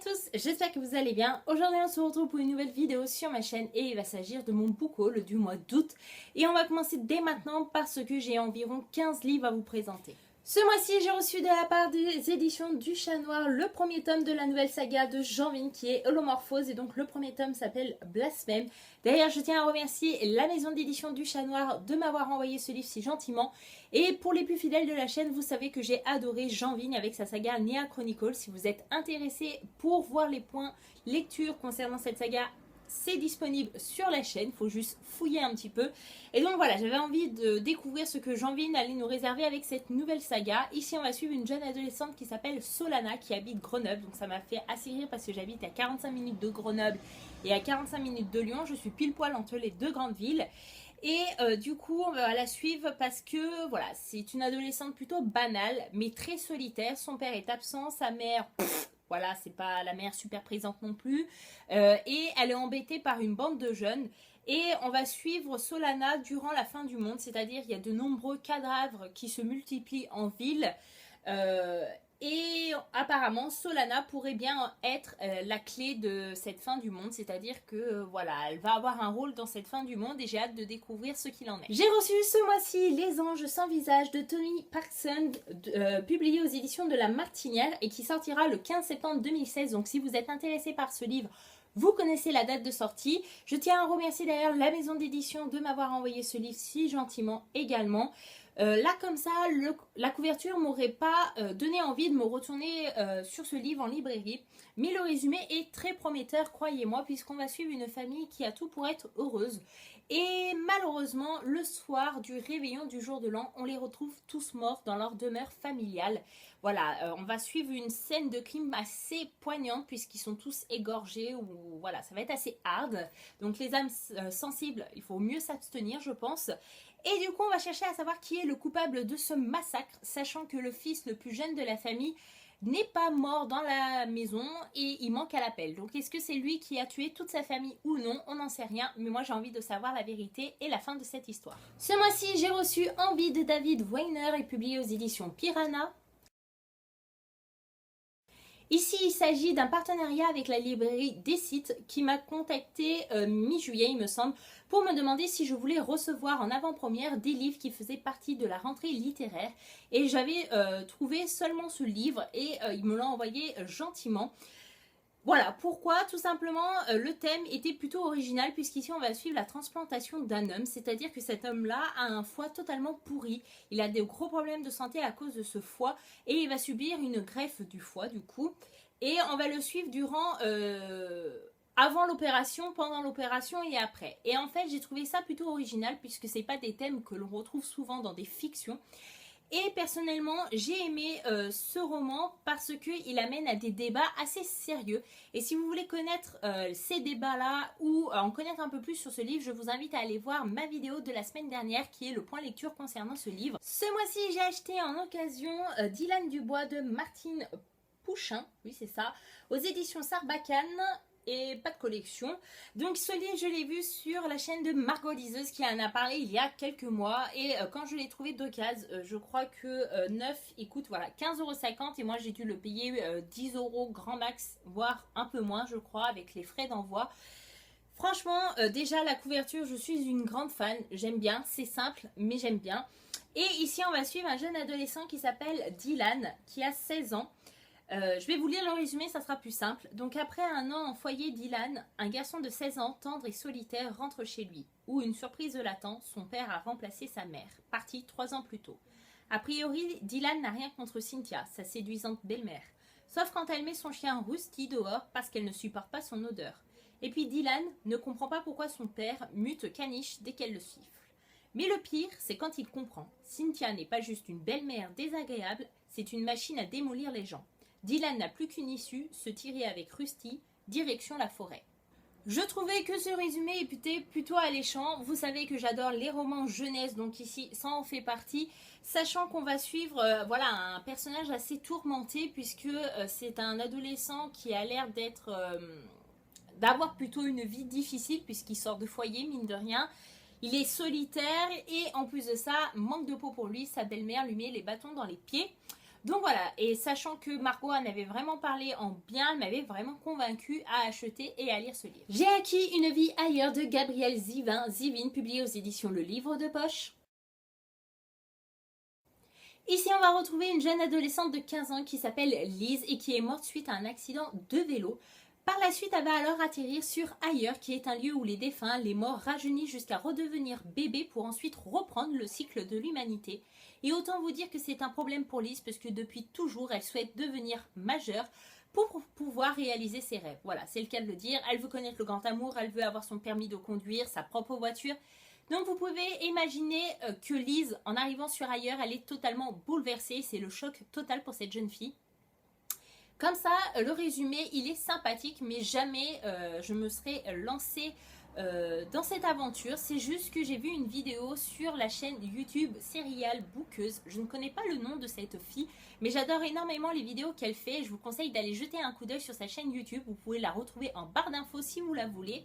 tous, j'espère que vous allez bien. Aujourd'hui on se retrouve pour une nouvelle vidéo sur ma chaîne et il va s'agir de mon book haul du mois d'août. Et on va commencer dès maintenant parce que j'ai environ 15 livres à vous présenter. Ce mois-ci, j'ai reçu de la part des éditions du Chat Noir le premier tome de la nouvelle saga de Janvin qui est Holomorphose et donc le premier tome s'appelle Blasphème. D'ailleurs, je tiens à remercier la maison d'édition du Chat Noir de m'avoir envoyé ce livre si gentiment. Et pour les plus fidèles de la chaîne, vous savez que j'ai adoré Janvin avec sa saga Nea Chronicle. Si vous êtes intéressé pour voir les points lecture concernant cette saga, c'est disponible sur la chaîne, il faut juste fouiller un petit peu. Et donc voilà, j'avais envie de découvrir ce que Janvin allait nous réserver avec cette nouvelle saga. Ici on va suivre une jeune adolescente qui s'appelle Solana, qui habite Grenoble. Donc ça m'a fait assez rire parce que j'habite à 45 minutes de Grenoble et à 45 minutes de Lyon. Je suis pile poil entre les deux grandes villes. Et du coup on va la suivre parce que voilà, c'est une adolescente plutôt banale mais très solitaire. Son père est absent, sa mère... Voilà, c'est pas la mère super présente non plus. Et elle est embêtée par une bande de jeunes. Et on va suivre Solana durant la fin du monde. C'est-à-dire qu'il y a de nombreux cadavres qui se multiplient en ville. Et apparemment, Solana pourrait bien être la clé de cette fin du monde. C'est-à-dire que voilà, elle va avoir un rôle dans cette fin du monde et j'ai hâte de découvrir ce qu'il en est. J'ai reçu ce mois-ci Les Anges sans visage de Tony Parkson, publié aux éditions de La Martinière et qui sortira le 15 septembre 2016. Donc si vous êtes intéressé par ce livre, vous connaissez la date de sortie. Je tiens à remercier d'ailleurs la maison d'édition de m'avoir envoyé ce livre si gentiment également. Là comme ça, la couverture m'aurait pas donné envie de me retourner sur ce livre en librairie. Mais le résumé est très prometteur, croyez-moi, puisqu'on va suivre une famille qui a tout pour être heureuse. Et malheureusement, le soir du réveillon du jour de l'an, on les retrouve tous morts dans leur demeure familiale. Voilà, on va suivre une scène de crime assez poignante puisqu'ils sont tous égorgés. Ou voilà, ça va être assez hard. Donc les âmes sensibles, il faut mieux s'abstenir, je pense. Et du coup, on va chercher à savoir qui est le coupable de ce massacre, sachant que le fils le plus jeune de la famille n'est pas mort dans la maison et il manque à l'appel. Donc est-ce que c'est lui qui a tué toute sa famille ou non? On n'en sait rien, mais moi j'ai envie de savoir la vérité et la fin de cette histoire. Ce mois-ci, j'ai reçu Envie de David Weiner et publié aux éditions Piranha. Ici, il s'agit d'un partenariat avec la librairie Des Sites qui m'a contacté mi-juillet, il me semble, pour me demander si je voulais recevoir en avant-première des livres qui faisaient partie de la rentrée littéraire. Et j'avais trouvé seulement ce livre et ils me l'ont envoyé gentiment. Voilà, pourquoi? Tout simplement, le thème était plutôt original puisqu'ici on va suivre la transplantation d'un homme, c'est-à-dire que cet homme-là a un foie totalement pourri, il a des gros problèmes de santé à cause de ce foie et il va subir une greffe du foie du coup et on va le suivre durant... avant l'opération, pendant l'opération et après. Et en fait, j'ai trouvé ça plutôt original puisque c'est pas des thèmes que l'on retrouve souvent dans des fictions. Et personnellement, j'ai aimé ce roman parce qu'il amène à des débats assez sérieux. Et si vous voulez connaître ces débats-là ou en connaître un peu plus sur ce livre, je vous invite à aller voir ma vidéo de la semaine dernière qui est le point lecture concernant ce livre. Ce mois-ci, j'ai acheté en occasion Dylan Dubois de Martine Pouchin, oui c'est ça, aux éditions Sarbacane. Et pas de collection. Donc ce livre je l'ai vu sur la chaîne de Margot Liseuse qui en a parlé il y a quelques mois et quand je l'ai trouvé d'occasion, je crois que neuf il coûte voilà 15,50 € et moi j'ai dû le payer 10 € grand max, voire un peu moins je crois avec les frais d'envoi. Franchement déjà la couverture je suis une grande fan, j'aime bien, c'est simple mais j'aime bien. Et ici on va suivre un jeune adolescent qui s'appelle Dylan qui a 16 ans. Je vais vous lire le résumé, ça sera plus simple. Donc après un an en foyer, Dylan, un garçon de 16 ans, tendre et solitaire, rentre chez lui, où une surprise l'attend, son père a remplacé sa mère, partie 3 ans plus tôt. A priori, Dylan n'a rien contre Cynthia, sa séduisante belle-mère, sauf quand elle met son chien Rusty dehors parce qu'elle ne supporte pas son odeur. Et puis Dylan ne comprend pas pourquoi son père mute caniche dès qu'elle le siffle. Mais le pire, c'est quand il comprend. Cynthia n'est pas juste une belle-mère désagréable, c'est une machine à démolir les gens. Dylan n'a plus qu'une issue, se tirer avec Rusty, direction la forêt. Je trouvais que ce résumé était plutôt alléchant. Vous savez que j'adore les romans jeunesse, donc ici ça en fait partie. Sachant qu'on va suivre voilà, un personnage assez tourmenté puisque c'est un adolescent qui a l'air d'être... d'avoir plutôt une vie difficile puisqu'il sort de foyer, mine de rien. Il est solitaire et en plus de ça, manque de peau pour lui, sa belle-mère lui met les bâtons dans les pieds. Donc voilà, et sachant que Margot en avait vraiment parlé en bien, elle m'avait vraiment convaincue à acheter et à lire ce livre. J'ai acquis Une vie ailleurs de Gabrielle Zivin, publié aux éditions Le Livre de Poche. Ici, on va retrouver une jeune adolescente de 15 ans qui s'appelle Lise et qui est morte suite à un accident de vélo. Par la suite, elle va alors atterrir sur Ailleurs, qui est un lieu où les défunts, les morts rajeunissent jusqu'à redevenir bébés pour ensuite reprendre le cycle de l'humanité. Et autant vous dire que c'est un problème pour Lise parce que depuis toujours, elle souhaite devenir majeure pour pouvoir réaliser ses rêves. Voilà, c'est le cas de le dire. Elle veut connaître le grand amour, elle veut avoir son permis de conduire, sa propre voiture. Donc vous pouvez imaginer que Lise, en arrivant sur Ailleurs, elle est totalement bouleversée. C'est le choc total pour cette jeune fille. Comme ça, le résumé, il est sympathique, mais jamais je me serais lancée dans cette aventure. C'est juste que j'ai vu une vidéo sur la chaîne YouTube Serial Bookeuse. Je ne connais pas le nom de cette fille, mais j'adore énormément les vidéos qu'elle fait. Je vous conseille d'aller jeter un coup d'œil sur sa chaîne YouTube. Vous pouvez la retrouver en barre d'infos si vous la voulez.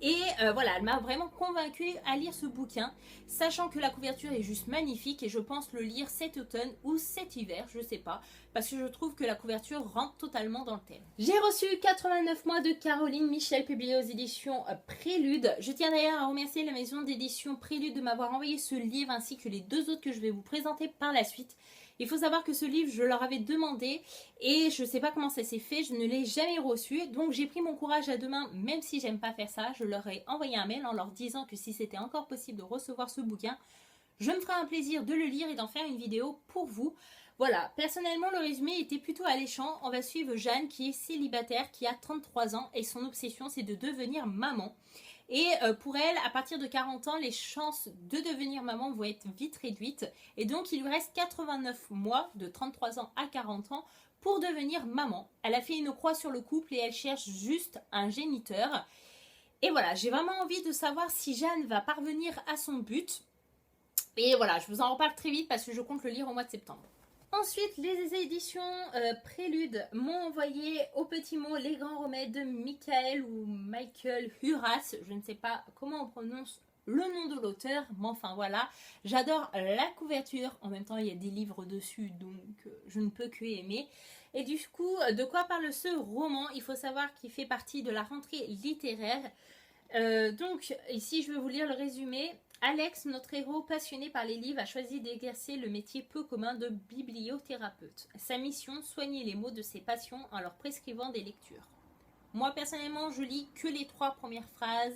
Et voilà, elle m'a vraiment convaincue à lire ce bouquin, sachant que la couverture est juste magnifique et je pense le lire cet automne ou cet hiver, je sais pas, parce que je trouve que la couverture rentre totalement dans le thème. J'ai reçu 89 mois de Caroline Michel, publié aux éditions Prélude. Je tiens d'ailleurs à remercier la maison d'édition Prélude de m'avoir envoyé ce livre ainsi que les deux autres que je vais vous présenter par la suite. Il faut savoir que ce livre, je leur avais demandé et je ne sais pas comment ça s'est fait, je ne l'ai jamais reçu. Donc j'ai pris mon courage à deux mains, même si j'aime pas faire ça. Je leur ai envoyé un mail en leur disant que si c'était encore possible de recevoir ce bouquin, je me ferais un plaisir de le lire et d'en faire une vidéo pour vous. Voilà, personnellement le résumé était plutôt alléchant. On va suivre Jeanne qui est célibataire, qui a 33 ans et son obsession c'est de devenir maman. Et pour elle, à partir de 40 ans, les chances de devenir maman vont être vite réduites. Et donc, il lui reste 89 mois, de 33 ans à 40 ans, pour devenir maman. Elle a fait une croix sur le couple et elle cherche juste un géniteur. Et voilà, j'ai vraiment envie de savoir si Jeanne va parvenir à son but. Et voilà, je vous en reparle très vite parce que je compte le lire au mois de septembre. Ensuite, les éditions Prélude m'ont envoyé au petit mot Les Grands Remèdes de Michael ou Michael Huras. Je ne sais pas comment on prononce le nom de l'auteur, mais enfin voilà. J'adore la couverture. En même temps, il y a des livres dessus, donc je ne peux que aimer. Et du coup, de quoi parle ce roman? Il faut savoir qu'il fait partie de la rentrée littéraire. Donc, ici, je vais vous lire le résumé. Alex, notre héros passionné par les livres, a choisi d'exercer le métier peu commun de bibliothérapeute. Sa mission, soigner les maux de ses patients en leur prescrivant des lectures. Moi, personnellement, je lis que les 3 premières phrases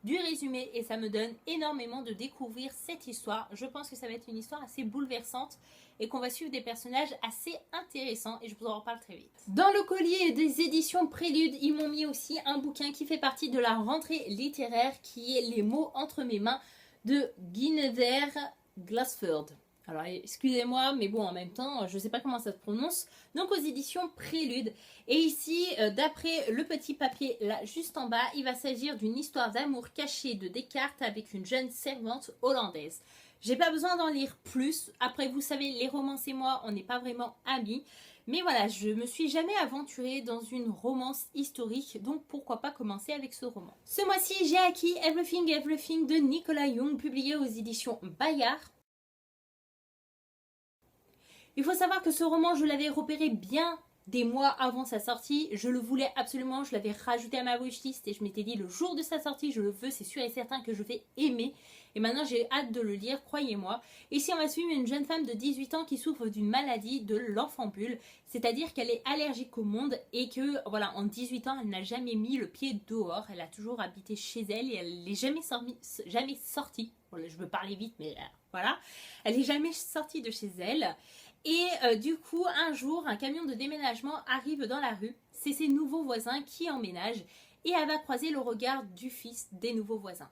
du résumé et ça me donne énormément de découvrir cette histoire. Je pense que ça va être une histoire assez bouleversante et qu'on va suivre des personnages assez intéressants et je vous en reparle très vite. Dans le collier des éditions Prélude, ils m'ont mis aussi un bouquin qui fait partie de la rentrée littéraire qui est Les mots entre mes mains de Guinevere Glassford. Alors excusez-moi, mais bon en même temps, je ne sais pas comment ça se prononce. Donc aux éditions Prélude. Et ici, d'après le petit papier là juste en bas, il va s'agir d'une histoire d'amour cachée de Descartes avec une jeune servante hollandaise. J'ai pas besoin d'en lire plus. Après, vous savez, les romances et moi, on n'est pas vraiment amis. Mais voilà, je me suis jamais aventurée dans une romance historique, donc pourquoi pas commencer avec ce roman. Ce mois-ci, j'ai acquis Everything Everything de Nicolas Young, publié aux éditions Bayard. Il faut savoir que ce roman, je l'avais repéré bien des mois avant sa sortie. Je le voulais absolument, je l'avais rajouté à ma wishlist et je m'étais dit le jour de sa sortie, je le veux, c'est sûr et certain que je vais aimer. Et maintenant, j'ai hâte de le lire, croyez-moi. Ici, on va suivre une jeune femme de 18 ans qui souffre d'une maladie de l'enfant bulle. C'est-à-dire qu'elle est allergique au monde et que, voilà, en 18 ans, elle n'a jamais mis le pied dehors. Elle a toujours habité chez elle et elle n'est jamais sortie. Voilà, je veux parler vite, mais voilà. Elle n'est jamais sortie de chez elle. Et du coup, un jour, un camion de déménagement arrive dans la rue. C'est ses nouveaux voisins qui emménagent et elle va croiser le regard du fils des nouveaux voisins.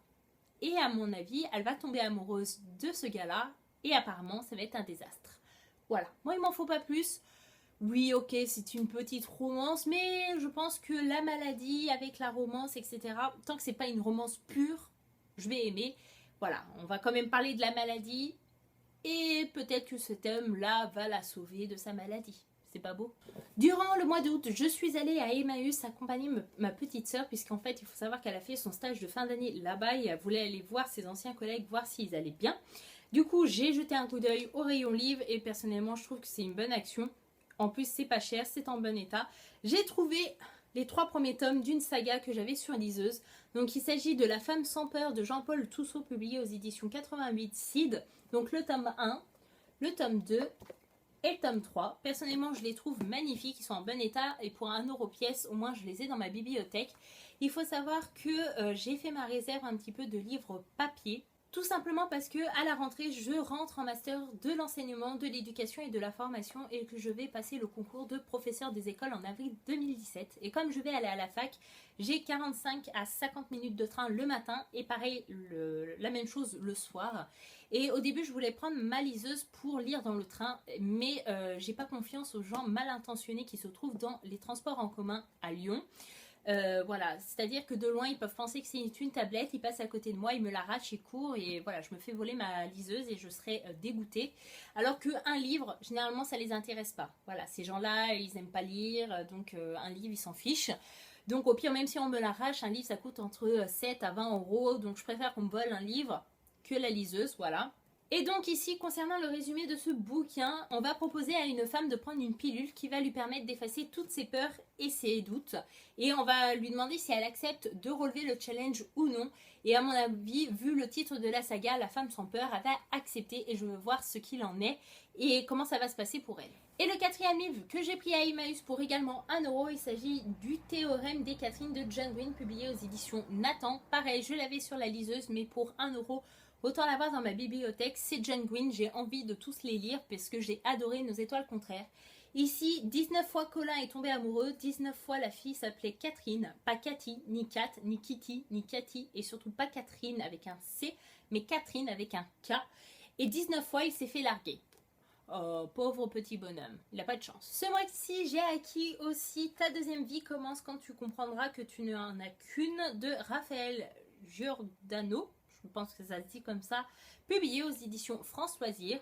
Et à mon avis, elle va tomber amoureuse de ce gars-là et apparemment, ça va être un désastre. Voilà, moi, il m'en faut pas plus. Oui, ok, c'est une petite romance, mais je pense que la maladie avec la romance, etc., tant que c'est pas une romance pure, je vais aimer. Voilà, on va quand même parler de la maladie. Et peut-être que cet homme-là va la sauver de sa maladie. C'est pas beau? Durant le mois d'août, je suis allée à Emmaüs accompagner ma petite sœur, puisqu'en fait, il faut savoir qu'elle a fait son stage de fin d'année là-bas et elle voulait aller voir ses anciens collègues, voir s'ils allaient bien. Du coup, j'ai jeté un coup d'œil au rayon livre et personnellement, je trouve que c'est une bonne action. En plus, c'est pas cher, c'est en bon état. J'ai trouvé les 3 premiers tomes d'une saga que j'avais sur liseuse. Donc, il s'agit de La femme sans peur de Jean-Paul Toussaint, publié aux éditions 88 Cid. Donc, le tome 1, le tome 2 et le tome 3. Personnellement, je les trouve magnifiques, ils sont en bon état et pour 1 € pièce, au moins je les ai dans ma bibliothèque. Il faut savoir que j'ai fait ma réserve un petit peu de livres papier. Tout simplement parce que à la rentrée, je rentre en master de l'enseignement, de l'éducation et de la formation et que je vais passer le concours de professeur des écoles en avril 2017. Et comme je vais aller à la fac, j'ai 45 à 50 minutes de train le matin et pareil, la même chose le soir. Et au début, je voulais prendre ma liseuse pour lire dans le train, mais j'ai pas confiance aux gens mal intentionnés qui se trouvent dans les transports en commun à Lyon. Voilà, c'est-à-dire que de loin ils peuvent penser que c'est une tablette, ils passent à côté de moi, ils me l'arrachent, ils courent et voilà, je me fais voler ma liseuse et je serai dégoûtée. Alors qu'un livre, généralement ça les intéresse pas. Voilà, ces gens-là, ils aiment pas lire, donc un livre ils s'en fichent. Donc au pire, même si on me l'arrache, un livre ça coûte entre 7 à 20 €, donc je préfère qu'on me vole un livre que la liseuse, voilà. Et donc ici, concernant le résumé de ce bouquin, on va proposer à une femme de prendre une pilule qui va lui permettre d'effacer toutes ses peurs et ses doutes. Et on va lui demander si elle accepte de relever le challenge ou non. Et à mon avis, vu le titre de la saga, La femme sans peur, elle va accepter et je veux voir ce qu'il en est et comment ça va se passer pour elle. Et le 4e livre que j'ai pris à Emmaüs pour également 1 €, il s'agit du Théorème des Catherine de John Green, publié aux éditions Nathan. Pareil, je l'avais sur la liseuse, mais pour 1 €, autant l'avoir dans ma bibliothèque. C'est John Green, j'ai envie de tous les lire parce que j'ai adoré Nos étoiles contraires. Ici, 19 fois Colin est tombé amoureux, 19 fois la fille s'appelait Catherine, pas Cathy, ni Kat, ni Kitty, ni Cathy, et surtout pas Catherine avec un C, mais Catherine avec un K. Et 19 fois il s'est fait larguer. Oh, pauvre petit bonhomme, il n'a pas de chance. Ce mois-ci, j'ai acquis aussi Ta deuxième vie commence quand tu comprendras que tu n'en as qu'une, de Raphaël Giordano. Je pense que ça se dit comme ça, publié aux éditions France Loisirs.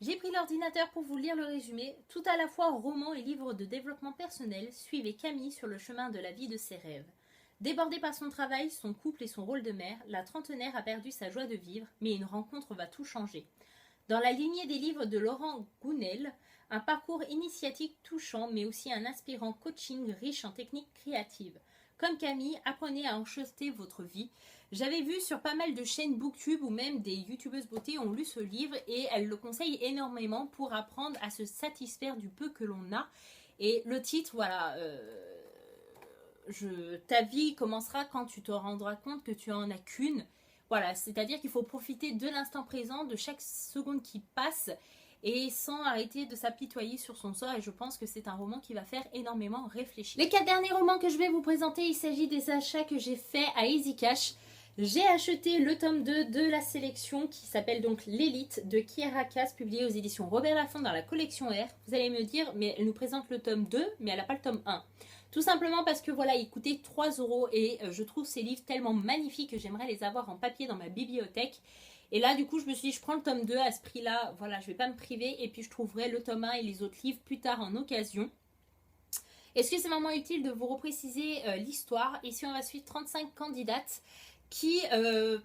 J'ai pris l'ordinateur pour vous lire le résumé. Tout à la fois roman et livre de développement personnel, suivez Camille sur le chemin de la vie de ses rêves. Débordée par son travail, son couple et son rôle de mère, la trentenaire a perdu sa joie de vivre, mais une rencontre va tout changer. Dans la lignée des livres de Laurent Gounel, un parcours initiatique touchant, mais aussi un inspirant coaching riche en techniques créatives. Comme Camille, apprenez à enchâsser votre vie. J'avais vu sur pas mal de chaînes booktube ou même des youtubeuses beauté ont lu ce livre et elles le conseillent énormément pour apprendre à se satisfaire du peu que l'on a. Et le titre, voilà, ta vie commencera quand tu te rendras compte que tu en as qu'une. Voilà, c'est-à-dire qu'il faut profiter de l'instant présent, de chaque seconde qui passe et sans arrêter de s'apitoyer sur son sort. Et je pense que c'est un roman qui va faire énormément réfléchir. Les 4 derniers romans que je vais vous présenter, il s'agit des achats que j'ai faits à Easy Cash. J'ai acheté le tome 2 de la sélection qui s'appelle donc L'Élite de Kiera Cass, publié aux éditions Robert Laffont dans la collection R. Vous allez me dire, mais elle nous présente le tome 2, mais elle n'a pas le tome 1. Tout simplement parce que voilà, il coûtait 3 € et je trouve ces livres tellement magnifiques que j'aimerais les avoir en papier dans ma bibliothèque. Et là, du coup, je me suis dit, je prends le tome 2 à ce prix-là. Voilà, je ne vais pas me priver. Et puis, je trouverai le tome 1 et les autres livres plus tard en occasion. Est-ce que c'est vraiment utile de vous repréciser l'histoire? Ici, on va suivre 35 candidates qui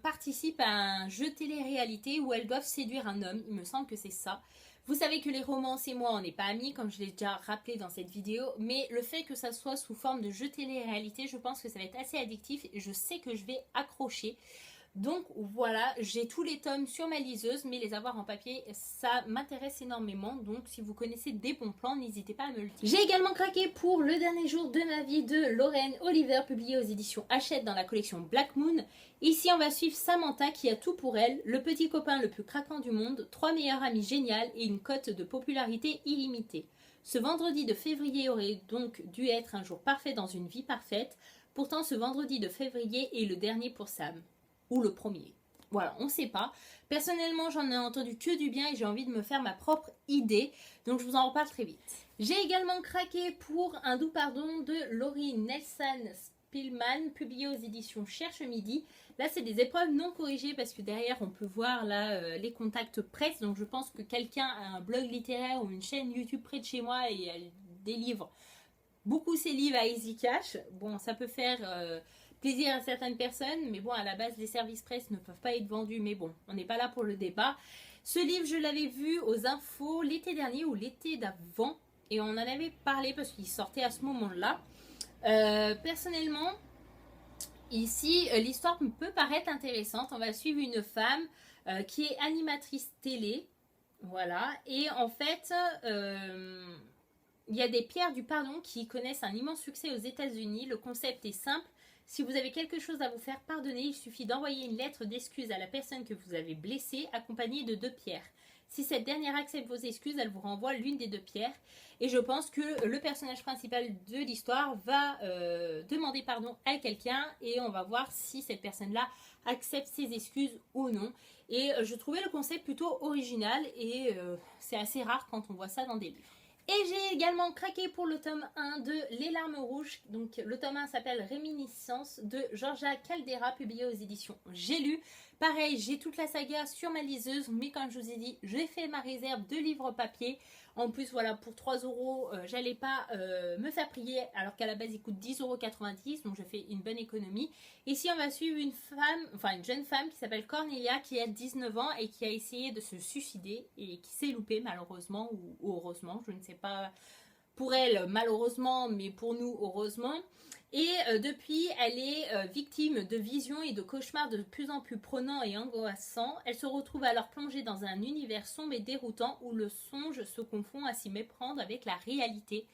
participent à un jeu télé-réalité où elles doivent séduire un homme. Il me semble que c'est ça. Vous savez que les romances et moi, on n'est pas amis, comme je l'ai déjà rappelé dans cette vidéo. Mais le fait que ça soit sous forme de jeu télé-réalité, je pense que ça va être assez addictif. Et je sais que je vais accrocher. Donc voilà, j'ai tous les tomes sur ma liseuse, mais les avoir en papier, ça m'intéresse énormément. Donc si vous connaissez des bons plans, n'hésitez pas à me le dire. J'ai également craqué pour Le dernier jour de ma vie de Lorraine Oliver, publié aux éditions Hachette dans la collection Black Moon. Ici, on va suivre Samantha qui a tout pour elle, le petit copain le plus craquant du monde, 3 meilleurs amis géniales et une cote de popularité illimitée. Ce vendredi de février aurait donc dû être un jour parfait dans une vie parfaite. Pourtant, ce vendredi de février est le dernier pour Sam. Ou le premier. Voilà, on ne sait pas. Personnellement, j'en ai entendu que du bien et j'ai envie de me faire ma propre idée. Donc, je vous en reparle très vite. J'ai également craqué pour Un doux pardon de Laurie Nelson Spillman, publié aux éditions Cherche Midi. Là, c'est des épreuves non corrigées parce que derrière, on peut voir là les contacts presse. Donc, je pense que quelqu'un a un blog littéraire ou une chaîne YouTube près de chez moi et elle délivre beaucoup ses livres à Easy Cash. Bon, ça peut faire plaisir à certaines personnes, mais bon, à la base, les services presse ne peuvent pas être vendus, mais bon, on n'est pas là pour le débat. Ce livre, je l'avais vu aux infos l'été dernier ou l'été d'avant, et on en avait parlé parce qu'il sortait à ce moment-là. Personnellement, ici, l'histoire peut paraître intéressante. On va suivre une femme qui est animatrice télé, voilà, et en fait, il y a des pierres du pardon qui connaissent un immense succès aux États-Unis. Le concept est simple. Si vous avez quelque chose à vous faire pardonner, il suffit d'envoyer une lettre d'excuse à la personne que vous avez blessée, accompagnée de 2 pierres. Si cette dernière accepte vos excuses, elle vous renvoie l'une des 2 pierres. Et je pense que le personnage principal de l'histoire va demander pardon à quelqu'un et on va voir si cette personne-là accepte ses excuses ou non. Et je trouvais le concept plutôt original et c'est assez rare quand on voit ça dans des livres. Et j'ai également craqué pour le tome 1 de Les Larmes Rouges. Donc le tome 1 s'appelle Réminiscence de Georgia Caldera, publié aux éditions J'ai lu. Pareil, j'ai toute la saga sur ma liseuse, mais comme je vous ai dit, j'ai fait ma réserve de livres papier. En plus, voilà, pour 3 €, j'allais pas me faire prier, alors qu'à la base, il coûte 10,90 €, donc je fais une bonne économie. Ici, on va suivre une femme, enfin une jeune femme qui s'appelle Cornelia, qui a 19 ans et qui a essayé de se suicider et qui s'est loupée malheureusement ou heureusement, je ne sais pas pour elle malheureusement, mais pour nous heureusement. Et depuis, elle est victime de visions et de cauchemars de plus en plus prenants et angoissants. Elle se retrouve alors plongée dans un univers sombre et déroutant où le songe se confond à s'y méprendre avec la réalité.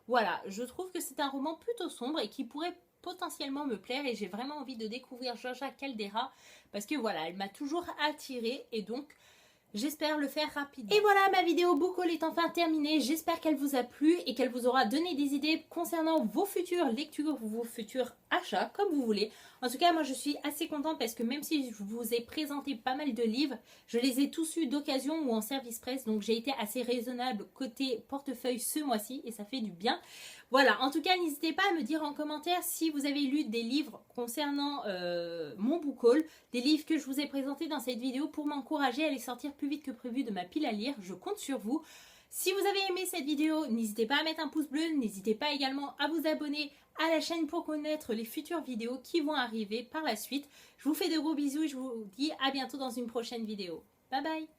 Voilà, je trouve que c'est un roman plutôt sombre et qui pourrait potentiellement me plaire et j'ai vraiment envie de découvrir Georgia Caldera parce que voilà, elle m'a toujours attirée et donc j'espère le faire rapidement. Et voilà, ma vidéo book haul est enfin terminée. J'espère qu'elle vous a plu et qu'elle vous aura donné des idées concernant vos futures lectures ou vos futurs achats, comme vous voulez. En tout cas, moi je suis assez contente parce que même si je vous ai présenté pas mal de livres, je les ai tous eus d'occasion ou en service presse. Donc j'ai été assez raisonnable côté portefeuille ce mois-ci et ça fait du bien. Voilà, en tout cas, n'hésitez pas à me dire en commentaire si vous avez lu des livres concernant mon book haul, des livres que je vous ai présentés dans cette vidéo pour m'encourager à les sortir plus vite que prévu de ma pile à lire. Je compte sur vous. Si vous avez aimé cette vidéo, n'hésitez pas à mettre un pouce bleu, n'hésitez pas également à vous abonner à la chaîne pour connaître les futures vidéos qui vont arriver par la suite. Je vous fais de gros bisous et je vous dis à bientôt dans une prochaine vidéo. Bye bye!